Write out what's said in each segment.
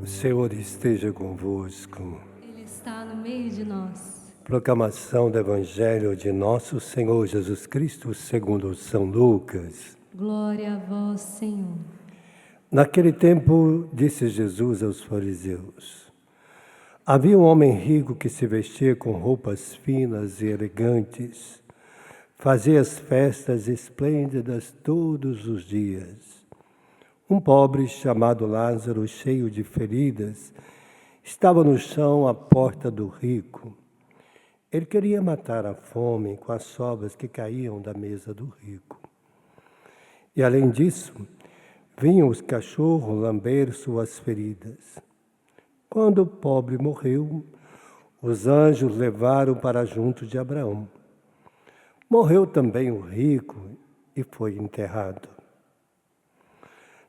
O Senhor esteja convosco. Ele está no meio de nós. Proclamação do Evangelho de Nosso Senhor Jesus Cristo segundo São Lucas. Glória a vós, Senhor. Naquele tempo, disse Jesus aos fariseus: havia um homem rico que se vestia com roupas finas e elegantes, fazia as festas esplêndidas todos os dias. Um pobre chamado Lázaro, cheio de feridas, estava no chão à porta do rico. Ele queria matar a fome com as sobras que caíam da mesa do rico. E além disso, vinham os cachorros lamber suas feridas. Quando o pobre morreu, os anjos levaram para junto de Abraão. Morreu também o rico e foi enterrado.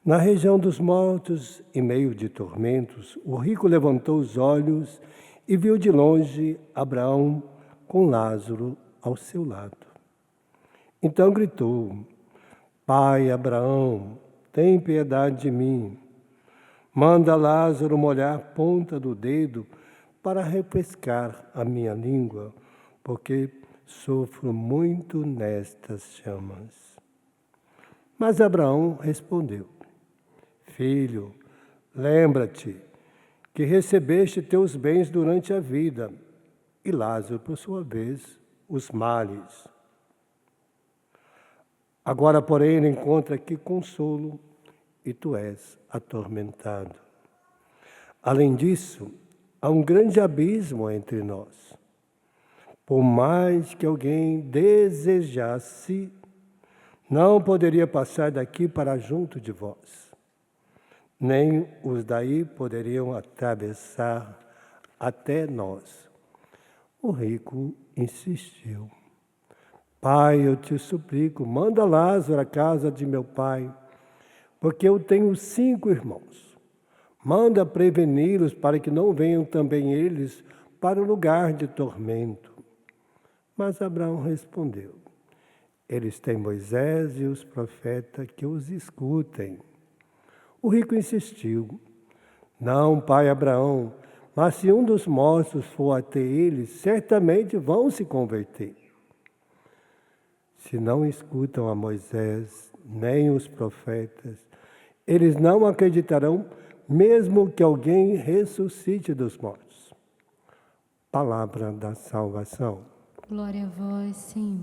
Na região dos mortos, em meio de tormentos, o rico levantou os olhos e viu de longe Abraão com Lázaro ao seu lado. Então gritou: Pai Abraão, tem piedade de mim. Manda Lázaro molhar a ponta do dedo para refrescar a minha língua, porque sofro muito nestas chamas. Mas Abraão respondeu: Filho, lembra-te que recebeste teus bens durante a vida, e Lázaro, por sua vez, os males. Agora, porém, ele encontra aqui consolo, e tu és atormentado. Além disso, há um grande abismo entre nós. Por mais que alguém desejasse, não poderia passar daqui para junto de vós. Nem os daí poderiam atravessar até nós. O rico insistiu: Pai, eu te suplico, manda Lázaro à casa de meu pai, porque eu tenho 5 irmãos. Manda preveni-los para que não venham também eles para o lugar de tormento. Mas Abraão respondeu: Eles têm Moisés e os profetas que os escutem. O rico insistiu: Não, pai Abraão, mas se um dos mortos for até eles, certamente vão se converter. Se não escutam a Moisés nem os profetas, eles não acreditarão, mesmo que alguém ressuscite dos mortos. Palavra da salvação. Glória a vós, Senhor.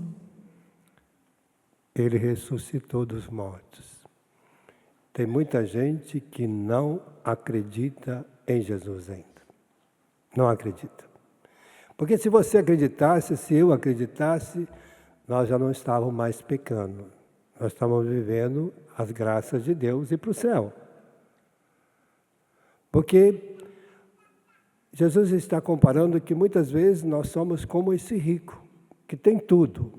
Ele ressuscitou dos mortos. Tem muita gente que não acredita em Jesus ainda. Não acredita. Porque se você acreditasse, se eu acreditasse, nós já não estávamos mais pecando. Nós estamos vivendo as graças de Deus e para o céu. Porque Jesus está comparando que muitas vezes nós somos como esse rico, que tem tudo,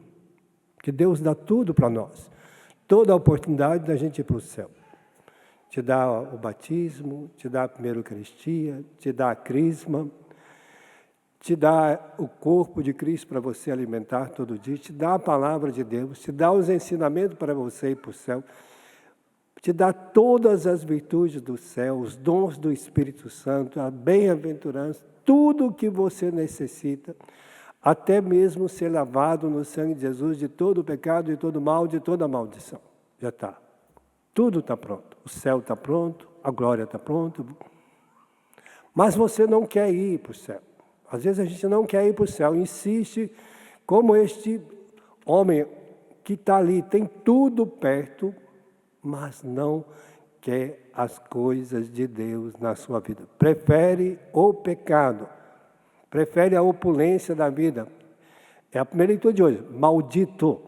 que Deus dá tudo para nós. Toda a oportunidade da gente ir para o céu. Te dá o batismo, te dá a primeira Eucaristia, te dá a crisma, te dá o corpo de Cristo para você alimentar todo dia, te dá a palavra de Deus, te dá os ensinamentos para você ir para o céu, te dá todas as virtudes do céu, os dons do Espírito Santo, a bem-aventurança, tudo o que você necessita, até mesmo ser lavado no sangue de Jesus de todo o pecado, de todo o mal, de toda a maldição. Já está. Tudo está pronto. O céu está pronto, a glória está pronta. Mas você não quer ir para o céu. Às vezes a gente não quer ir para o céu, insiste, como este homem que está ali, tem tudo perto, mas não quer as coisas de Deus na sua vida. Prefere o pecado, prefere a opulência da vida. É a primeira leitura de hoje, maldito,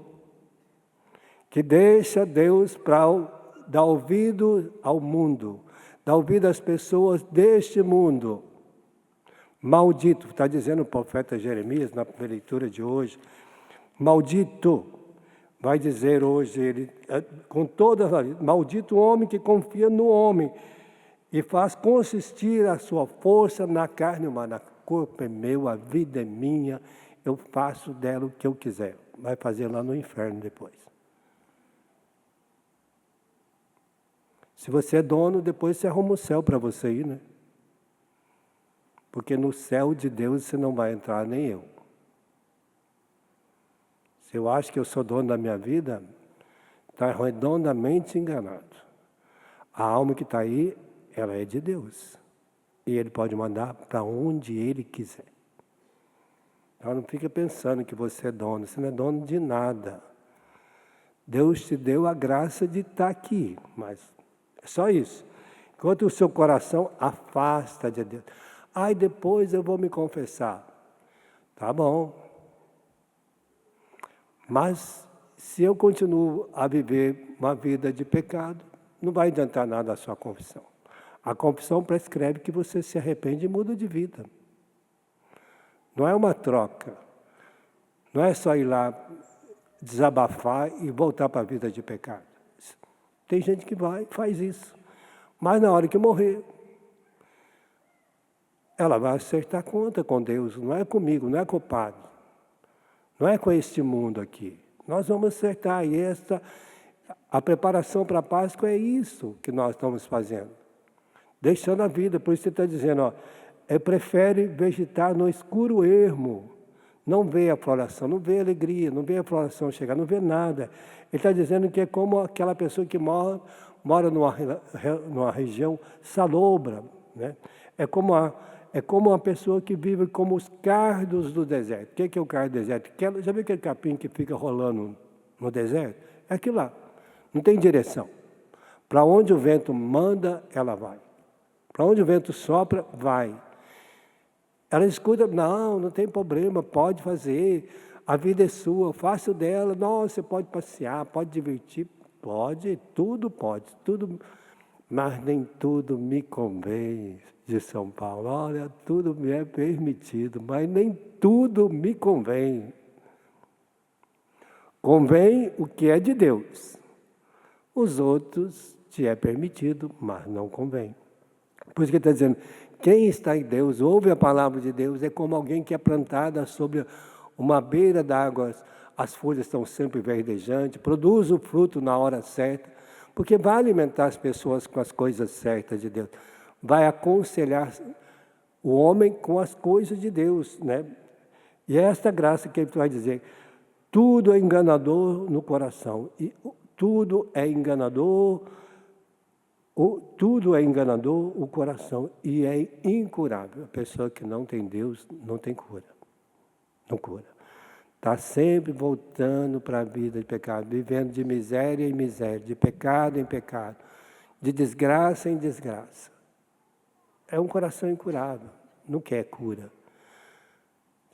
que deixa Deus para dar ouvido ao mundo, dar ouvido às pessoas deste mundo. Maldito, está dizendo o profeta Jeremias na primeira leitura de hoje. Maldito, vai dizer hoje ele, com todas as... Maldito o homem que confia no homem e faz consistir a sua força na carne humana. O corpo é meu, a vida é minha, eu faço dela o que eu quiser. Vai fazer lá no inferno depois. Se você é dono, depois você arruma o céu para você ir, né? Porque no céu de Deus você não vai entrar, nem eu. Se eu acho que eu sou dono da minha vida, está redondamente enganado. A alma que está aí, ela é de Deus. E Ele pode mandar para onde Ele quiser. Então não fica pensando que você é dono. Você não é dono de nada. Deus te deu a graça de estar aqui. Mas é só isso. Enquanto o seu coração afasta de Deus. Ai, depois eu vou me confessar. Tá bom. Mas se eu continuo a viver uma vida de pecado, não vai adiantar nada a sua confissão. A confissão prescreve que você se arrepende e muda de vida. Não é uma troca. Não é só ir lá desabafar e voltar para a vida de pecado. Tem gente que faz isso. Mas na hora que morrer, ela vai acertar conta com Deus. Não é comigo, não é com o Padre. Não é com este mundo aqui. Nós vamos acertar. E a preparação para a Páscoa é isso que nós estamos fazendo. Deixando a vida. Por isso ele está dizendo, prefere vegetar no escuro ermo. Não vê a floração, não vê a alegria, não vê a floração chegar, não vê nada. Ele está dizendo que é como aquela pessoa que mora numa região salobra. Né? É como uma pessoa que vive como os cardos do deserto. O que é o cardo do deserto? Já viu aquele capim que fica rolando no deserto? É aquilo lá. Não tem direção. Para onde o vento manda, ela vai. Para onde o vento sopra, vai. Ela escuta, não tem problema, pode fazer. A vida é sua, faça o dela. Nossa, você pode passear, pode divertir. Pode, tudo. Mas nem tudo me convém, de São Paulo. Olha, tudo me é permitido, mas nem tudo me convém. Convém o que é de Deus. Os outros te é permitido, mas não convém. Por isso que ele está dizendo, quem está em Deus, ouve a palavra de Deus, é como alguém que é plantada sobre uma beira d'água, as folhas estão sempre verdejantes, produz o fruto na hora certa, porque vai alimentar as pessoas com as coisas certas de Deus, vai aconselhar o homem com as coisas de Deus, né? E é esta graça que ele vai dizer, tudo é enganador no coração, e tudo é enganador o coração e é incurável. A pessoa que não tem Deus não tem cura. Não cura. Está sempre voltando para a vida de pecado, vivendo de miséria em miséria, de pecado em pecado, de desgraça em desgraça. É um coração incurável, não quer cura.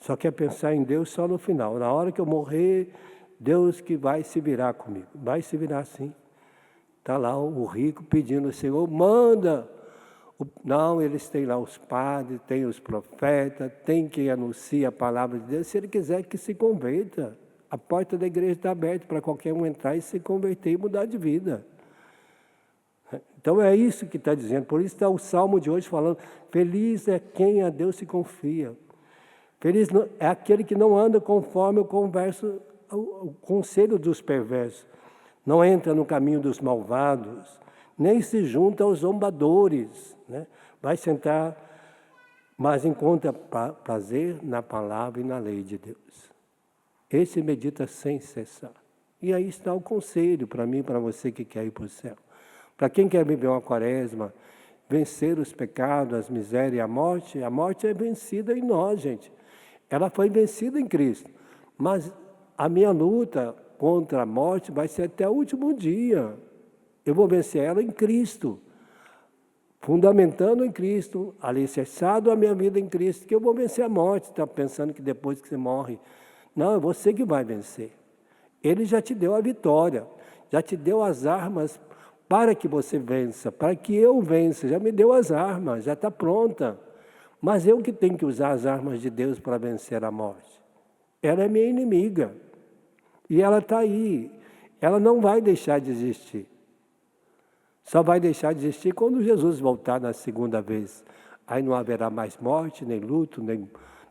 Só quer pensar em Deus só no final. Na hora que eu morrer, Deus que vai se virar comigo. Vai se virar sim. Está lá o rico pedindo ao Senhor, manda. Não, eles têm lá os padres, têm os profetas, tem quem anuncia a palavra de Deus. Se ele quiser que se converta, a porta da igreja está aberta para qualquer um entrar e se converter e mudar de vida. Então é isso que está dizendo. Por isso está o Salmo de hoje falando, feliz é quem a Deus se confia. Feliz é aquele que não anda conforme o conselho dos perversos. Não entra no caminho dos malvados, nem se junta aos zombadores. Né? Vai sentar, mas encontra prazer na palavra e na lei de Deus. Esse medita sem cessar. E aí está o conselho para mim, para você que quer ir para o céu. Para quem quer viver uma quaresma, vencer os pecados, as misérias e a morte é vencida em nós, gente. Ela foi vencida em Cristo. Mas a minha luta contra a morte vai ser até o último dia. Eu vou vencer ela em Cristo. Fundamentando em Cristo, alicerçado a minha vida em Cristo, que eu vou vencer a morte. Está pensando que depois que você morre. Não, é você que vai vencer. Ele já te deu a vitória, já te deu as armas para que você vença, para que eu vença. Já me deu as armas, já está pronta. Mas eu que tenho que usar as armas de Deus para vencer a morte. Ela é minha inimiga. E ela está aí. Ela não vai deixar de existir. Só vai deixar de existir quando Jesus voltar na segunda vez. Aí não haverá mais morte, nem luto, nem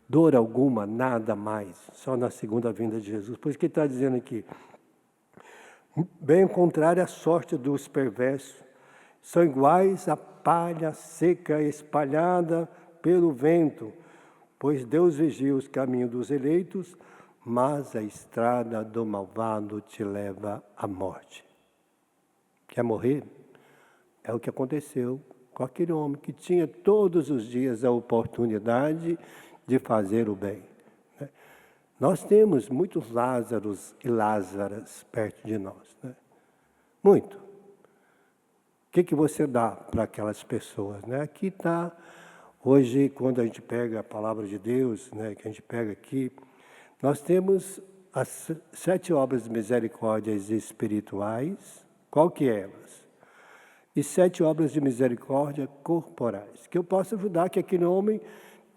dor alguma, nada mais. Só na segunda vinda de Jesus. Por isso que ele está dizendo aqui. Bem ao contrário, a sorte dos perversos. São iguais à palha seca espalhada pelo vento, pois Deus vigia os caminhos dos eleitos, mas a estrada do malvado te leva à morte. Quer morrer? É o que aconteceu com aquele homem que tinha todos os dias a oportunidade de fazer o bem. Nós temos muitos Lázaros e Lázaras perto de nós. Muito. O que você dá para aquelas pessoas? Aqui está, hoje, quando a gente pega a palavra de Deus, que a gente pega aqui, nós temos as 7 obras de misericórdias espirituais. Qual que é elas? E 7 obras de misericórdia corporais. Que eu posso ajudar que aquele homem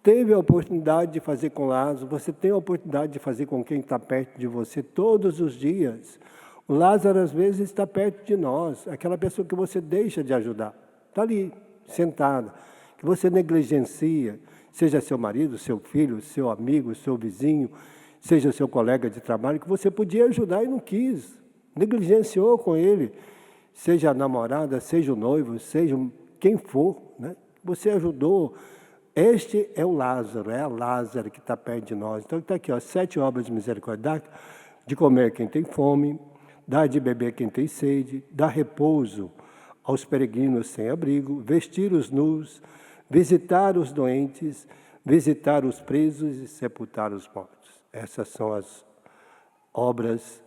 teve a oportunidade de fazer com Lázaro, você tem a oportunidade de fazer com quem está perto de você todos os dias. O Lázaro, às vezes, está perto de nós, aquela pessoa que você deixa de ajudar. Está ali, sentada, que você negligencia, seja seu marido, seu filho, seu amigo, seu vizinho, seja seu colega de trabalho, que você podia ajudar e não quis, negligenciou com ele, seja a namorada, seja o noivo, seja quem for, você ajudou. Este é o Lázaro, é a Lázaro que está perto de nós. Então está aqui, 7 obras de misericórdia: dá de comer quem tem fome, dá de beber quem tem sede, dá repouso aos peregrinos sem abrigo, vestir os nus, visitar os doentes, visitar os presos e sepultar os mortos. Essas são as obras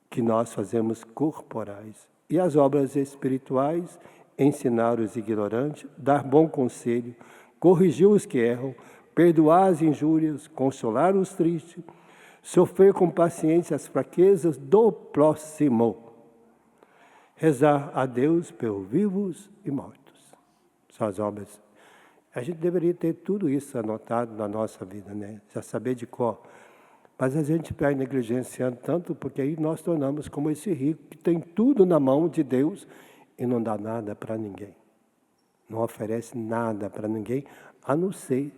que nós fazemos corporais. E as obras espirituais: ensinar os ignorantes, dar bom conselho, corrigir os que erram, perdoar as injúrias, consolar os tristes, sofrer com paciência as fraquezas do próximo, rezar a Deus pelos vivos e mortos. São as obras. A gente deveria ter tudo isso anotado na nossa vida, já saber de cor. Mas a gente vai negligenciando tanto, porque aí nós tornamos como esse rico, que tem tudo na mão de Deus e não dá nada para ninguém. Não oferece nada para ninguém, a não ser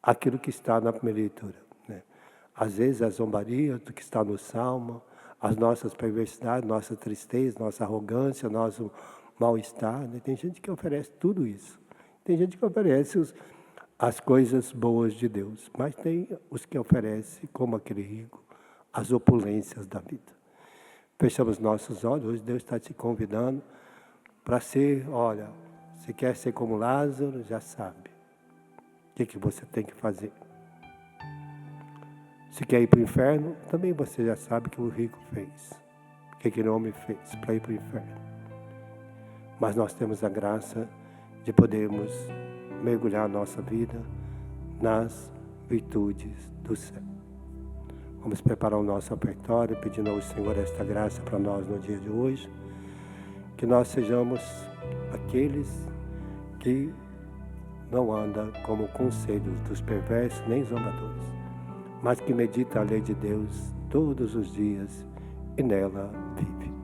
aquilo que está na primeira leitura. Às vezes a zombaria do que está no Salmo, as nossas perversidades, nossa tristeza, nossa arrogância, nosso mal-estar. Tem gente que oferece tudo isso. Tem gente que oferece as coisas boas de Deus, mas tem os que oferecem, como aquele rico, as opulências da vida. Fechamos nossos olhos, hoje Deus está te convidando para ser, olha, se quer ser como Lázaro, já sabe o que você tem que fazer. Se quer ir para o inferno, também você já sabe o que o rico fez, o que aquele homem fez para ir para o inferno. Mas nós temos a graça de podermos mergulhar a nossa vida nas virtudes do céu. Vamos preparar o nosso ofertório, pedindo ao Senhor esta graça para nós no dia de hoje, que nós sejamos aqueles que não andam como conselhos dos perversos nem zombadores, mas que medita a lei de Deus todos os dias e nela vive.